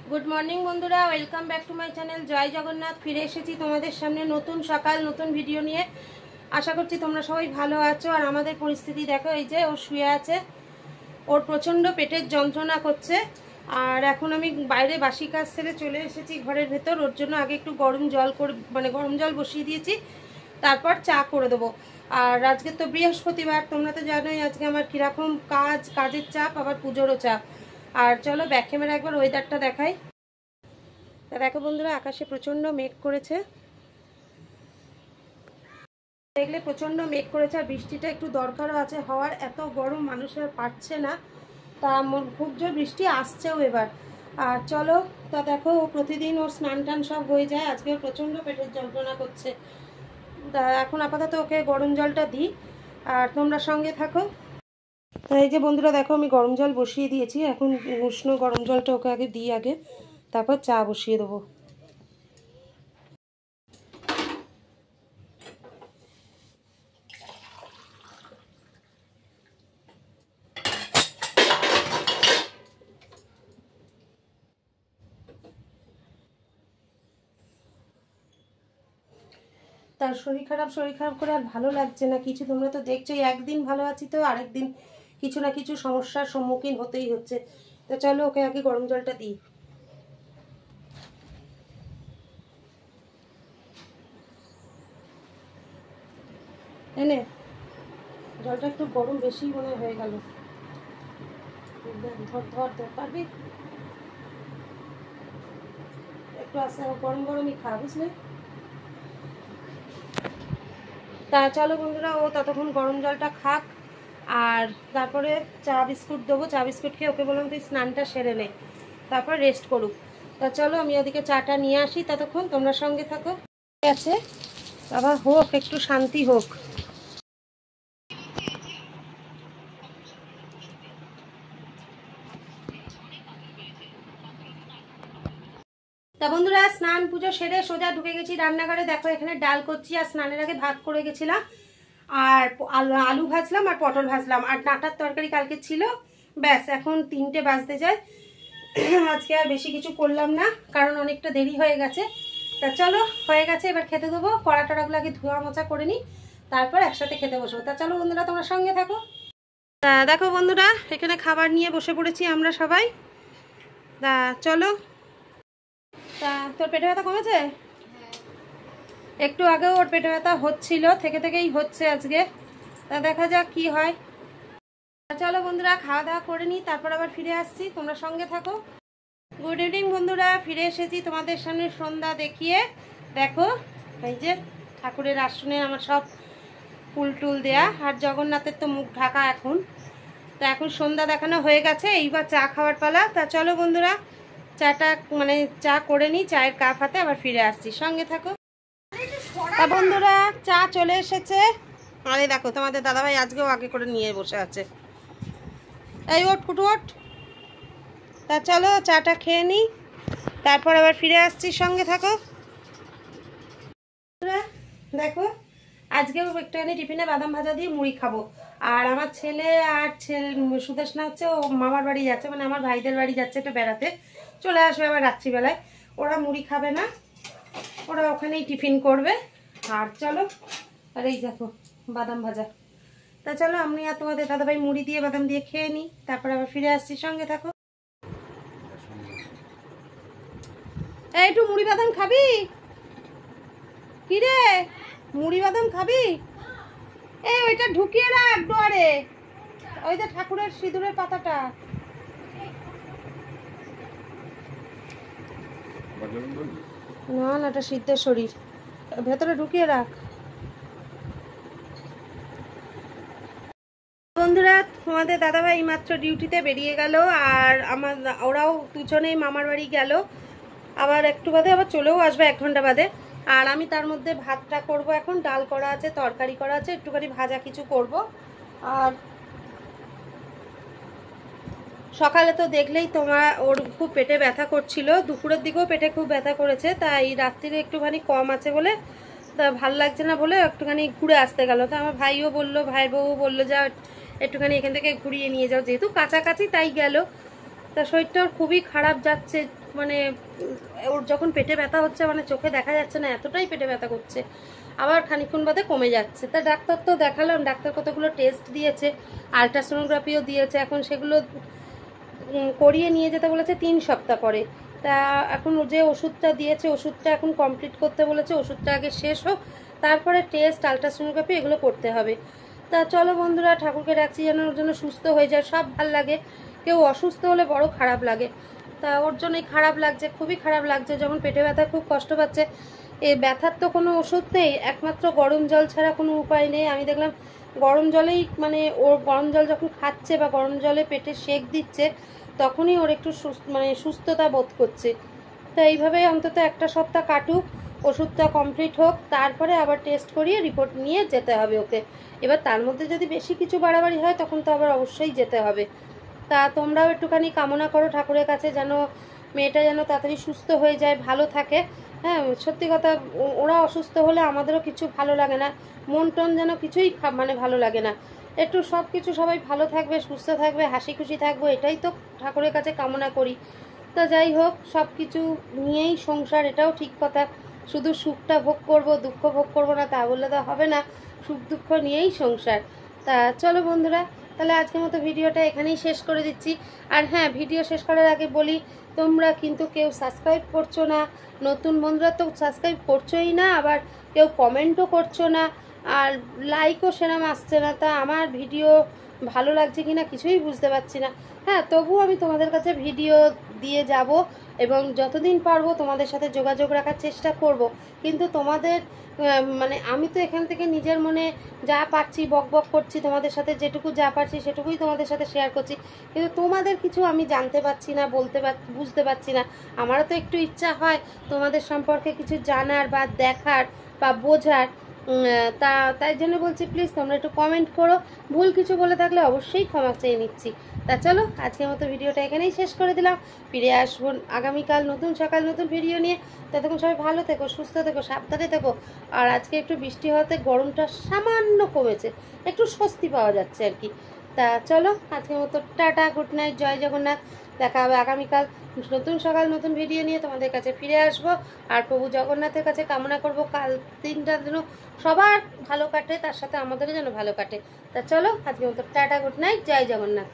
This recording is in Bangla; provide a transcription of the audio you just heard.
गुड मर्निंग बंधुरा welcome back to my channel जय जगन्नाथ फिरे एसेছি তোমাদের সামনে নতুন সকাল নতুন ভিডিও নিয়ে আশা করছি তোমরা সবাই ভালো আছো আর আমাদের পরিস্থিতি দেখো এই যে ও শুয়ে আছে ওর প্রচন্ড পেটের যন্ত্রণা করছে আর এখন আমি বাইরে বাসি কাজ ছেড়ে চলে এসেছি ঘরের ভেতর ওর জন্য আগে একটু গরম জল করে গরম জল বসিয়ে দিয়েছি তারপর চা করে দেবো আর আজকে তো বৃহস্পতিবার তোমরা তো জানোই আজকে আমার কিরকম কাজের চাপ আবার পুজোরও চাপ আর চলো ব্যাক ক্যামেরা একবার ওয়েদারটা দেখাই দেখো বন্ধুরা আকাশে প্রচন্ড মেঘ করেছে দেখলে প্রচন্ড মেঘ করেছে আর বৃষ্টিটা একটু দরকারও আছে হওয়ার এত গরম মানুষের পারছে না তা খুব জোর বৃষ্টি আসছেও এবার আর চলো তা দেখো প্রতিদিন ওর স্নান টান সব হয়ে যায় আজকে প্রচন্ড পেটের যন্ত্রণা করছে তা এখন আপাতত ওকে গরম জলটা দিই আর তোমরা সঙ্গে থাকো তাই এই যে বন্ধুরা দেখো আমি গরম জল বসিয়ে দিয়েছি এখন উষ্ণ গরম জলটা ওকে আগে দিই আগে তারপর চা বসিয়ে দেবো তার শরীর খারাপ করে আর ভালো লাগছে না কিছু তোমরা তো দেখছোই একদিন ভালো আছি তো আরেকদিন কিছু না কিছু সমস্যার সম্মুখীন হতেই হচ্ছে তো চলো ওকে আগে গরম জলটা দিই এনে জলটা একটু গরম বেশি মনে হয়ে গেল ধর পারবি একটু আস্তে গরমই খা বুঝলে তা চলো বন্ধুরা ও ততক্ষণ গরম জলটা খাক আর তারপরে চা বিস্কুট দেবো চা বিস্কুট খেয়ে ওকে বললাম তুই স্নানটা সেরে নে তারপর রেস্ট করুক তা চলো আমি ওদিকে চাটা নিয়ে আসি ততক্ষণ তোমরা সঙ্গে থাকো ঠিক আছে আবার হোক একটু শান্তি হোক তা বন্ধুরা স্নান পুজো সেরে সোজা ঢুকে গেছি রান্নাঘরে দেখো এখানে ডাল করছি আর স্নানের আগে ভাত করে গেছিলাম আর আলু ভাজলাম আর পটল ভাজলাম আর ডাঁটার তরকারি কালকে ছিল ব্যাস এখন 3টে বাজতে যায় আজকে আর বেশি কিছু করলাম না কারণ অনেকটা দেরি হয়ে গেছে তা চলো হয়ে গেছে এবার খেতে দেবো কড়া টড়াগুলো আগে ধোয়া মোছা করে নিই তারপর একসাথে খেতে বসবো তা চলো বন্ধুরা তোমরা সঙ্গে থাকো তা দেখো বন্ধুরা এখানে খাবার নিয়ে বসে পড়েছি আমরা সবাই তা চলো তা তোর পেটে ব্যথা কমেছে একটু আগেও ওর পেটে ব্যথা হচ্ছিল থেকেই হচ্ছে আজকে তা দেখা যাক কি হয় চলো বন্ধুরা খাওয়া দাওয়া করে নিই তারপর আবার ফিরে আসছি তোমরা সঙ্গে থাকো গুড ইভিনিং বন্ধুরা ফিরে এসেছি তোমাদের সামনে সন্ধ্যা দেখিয়ে দেখো এই যে ঠাকুরের আসনে আমার সব ফুল টুল দেয়া আর জগন্নাথের তো মুখ ঢাকা এখন তা এখন সন্ধ্যা দেখানো হয়ে গেছে এইবার চা খাওয়ার পালা তা চলো বন্ধুরা চাটা চা করে নিই চায়ের কাপ হাতে আবার ফিরে আসছি সঙ্গে থাকো তা বন্ধুরা চা চলে এসেছে আরে দেখো তোমাদের দাদাভাই আজকেও আগে করে নিয়ে বসে আছে এই ওঠ ফুটু ওঠ তা চলো চাটা খেয়ে নিই তারপর আবার ফিরে আসছি সঙ্গে থাকো দেখো আজকেও একটুখানি টিফিনে বাদাম ভাজা দিয়ে মুড়ি খাবো আর আমার ছেলে আর সুদেশনা হচ্ছে ও মামার বাড়ি যাচ্ছে আমার ভাইদের বাড়ি যাচ্ছে একটু বেড়াতে চলে আসবে আবার রাত্রিবেলায় ওরা মুড়ি খাবে না ওরা ওখানেই টিফিন করবে আর চলো আর এই দেখো বাদাম ভাজা তা চলো আমি আর তোমাদের দাদাভাই মুড়ি দিয়ে বাদাম দিয়ে খেয়ে নিই তারপর আবার ফিরে আসছি সঙ্গে থাকো এই একটু মুড়ি বাদাম খাবি কি রে মুড়ি বাদাম খাবি এই ওইটা ঢুকিয়ে রাখ ডোয়ারে ওই যে ঠাকুরের সিঁদুরের পাতাটা না না এটা সিদ্ধের শরীর ভেতরে ঢুকিয়ে রাখ বন্ধুরা তোমাদের দাদাভাই মাত্র ডিউটিতে বেরিয়ে গেল আর ওরাও দুজনেই মামার বাড়ি গেল আবার একটু বাদে আবার চলেও আসবে 1 ঘন্টা বাদে আর আমি তার মধ্যে ভাতটা করব এখন ডাল করা আছে তরকারি করা আছে একটুখানি ভাজা কিছু করব আর সকালে তো দেখলেই ওর খুব পেটে ব্যথা করছিল দুপুরের দিকেও পেটে খুব ব্যথা করেছে তাই রাত্রিরে একটুখানি কম আছে বলে তা ভাল লাগছে না বলে একটুখানি ঘুরে আসতে গেল তা আমার ভাইও বললো ভাই বউ বললো যা একটুখানি এখান থেকে ঘুরিয়ে নিয়ে যাও যেহেতু কাছাকাছি তাই গেল তা শরীরটা খুবই খারাপ যাচ্ছে মানে ওর যখন পেটে ব্যথা হচ্ছে মানে চোখে দেখা যাচ্ছে না, এতটাই পেটে ব্যথা করছে, আবার খানিকক্ষণ বাদে কমে যাচ্ছে। তা ডাক্তার তো দেখালাম, ডাক্তার কতগুলো টেস্ট দিয়েছে, আলট্রাসোনোগ্রাফিও দিয়েছে, এখন সেগুলো করিয়ে নিয়ে যেতে বলেছে 3 সপ্তাহ পরে। তা এখন যে ওষুধটা দিয়েছে ওষুধটা এখন কমপ্লিট করতে বলেছে, ওষুধটা আগে শেষ হোক, তারপরে টেস্ট আলট্রাসোনোগ্রাফি এগুলো করতে হবে। তা চলো বন্ধুরা, ঠাকুরকে রাখছি যেন ওর জন্য সুস্থ হয়ে যায়। সব ভাল লাগে, কেউ অসুস্থ হলে বড় খারাপ লাগে। তা ওর জন্যই খারাপ লাগছে, খুবই খারাপ লাগছে, যখন পেটে ব্যথা খুব কষ্ট পাচ্ছে। এই ব্যথার তো কোনো ওষুধ নেই, একমাত্র গরম জল ছাড়া কোনো উপায় নেই। আমি দেখলাম গরম জলেই মানে ওর গরম জল যখন খাচ্ছে বা গরম জলে পেটে সেক দিচ্ছে তখনই ওর একটু মানে সুস্থতা বোধ করছে। তো এইভাবে অন্তত 1 সপ্তাহ কাটুক, ওষুধটা কমপ্লিট হোক, তারপরে আবার টেস্ট করিয়ে রিপোর্ট নিয়ে যেতে হবে ওকে। এবার তার মধ্যে যদি বেশি কিছু বাড়াবাড়ি হয় তখন তো আবার অবশ্যই যেতে হবে। তা তোমরাও একটুখানি কামনা করো ঠাকুরের কাছে যেন মেয়েটা যেন তাড়াতাড়ি সুস্থ হয়ে যায়, ভালো থাকে। হ্যাঁ, সত্যি কথা, ওরা অসুস্থ হলে আমাদেরও কিছু ভালো লাগে না, মন টন যেন কিছুই মানে ভালো লাগে না। একটু সব কিছু সবাই ভালো থাকবে, সুস্থ থাকবে, হাসি খুশি থাকবো, এটাই তো ঠাকুরের কাছে কামনা করি। তা যাই হোক, সব কিছু নিয়েই সংসার, এটাও ঠিক কথা। শুধু সুখটা ভোগ করব, দুঃখ ভোগ করব না তা বললে তো হবে না, সুখ দুঃখ নিয়েই সংসার। তা চলো বন্ধুরা, তাহলে আজকের মতো ভিডিওটা এখানেই শেষ করে দিচ্ছি। আর হ্যাঁ, ভিডিও শেষ করার আগে বলি, তোমরা কিন্তু কেউ সাবস্ক্রাইব করছো না, নতুন বন্ধুরা তো সাবস্ক্রাইব করছোই না, আবার কেউ কমেন্টও করছো না, আর লাইকও সেরকম আসছে না। তা আমার ভিডিও ভালো লাগছে কি না কিছুই বুঝতে পারছি না। হ্যাঁ, তবুও আমি তোমাদের কাছে ভিডিও দিয়ে যাব এবং যতদিন পারবো তোমাদের সাথে যোগাযোগ রাখার চেষ্টা করব। কিন্তু তোমাদের মানে আমি তো এখান থেকে নিজের মনে যা পাচ্ছি বক বক করছি, তোমাদের সাথে যেটুকু যা পারছি সেটুকুই তোমাদের সাথে শেয়ার করছি, কিন্তু তোমাদের কিছু আমি জানতে পারছি না, বুঝতে পারছি না। আমারও তো একটু ইচ্ছা হয় তোমাদের সম্পর্কে কিছু জানার বা দেখার বা বোঝার। তাই জন্য বলছি, প্লিজ তোমরা একটু কমেন্ট করো, ভুল কিছু বলে থাকলে অবশ্যই ক্ষমা চেয়ে নিচ্ছি। তা চলো, আজকের মতো ভিডিওটা এখানেই শেষ করে দিলাম। ফিরে আসবো আগামীকাল নতুন সকাল নতুন ভিডিও নিয়ে। ততক্ষণ সবাই ভালো থেকো, সুস্থ থেকো, সাবধানে থেকো। আর আজকে একটু বৃষ্টি হওয়াতে গরমটা সামান্য কমেছে, একটু স্বস্তি পাওয়া যাচ্ছে আর কি। তা চলো, আজকের মতো টাটা, গুড নাইট, জয় জগন্নাথ। দেখা হবে আগামীকাল নতুন সকাল নতুন ভিডিও নিয়ে তোমাদের কাছে ফিরে আসবো। আর প্রভু জগন্নাথের কাছে কামনা করব কাল দিনটা যেন সবার ভালো কাটে, তার সাথে আমাদেরও যেন ভালো কাটে। তা চলো, আজকের মতো টাটা, গুড নাইট, জয় জগন্নাথ।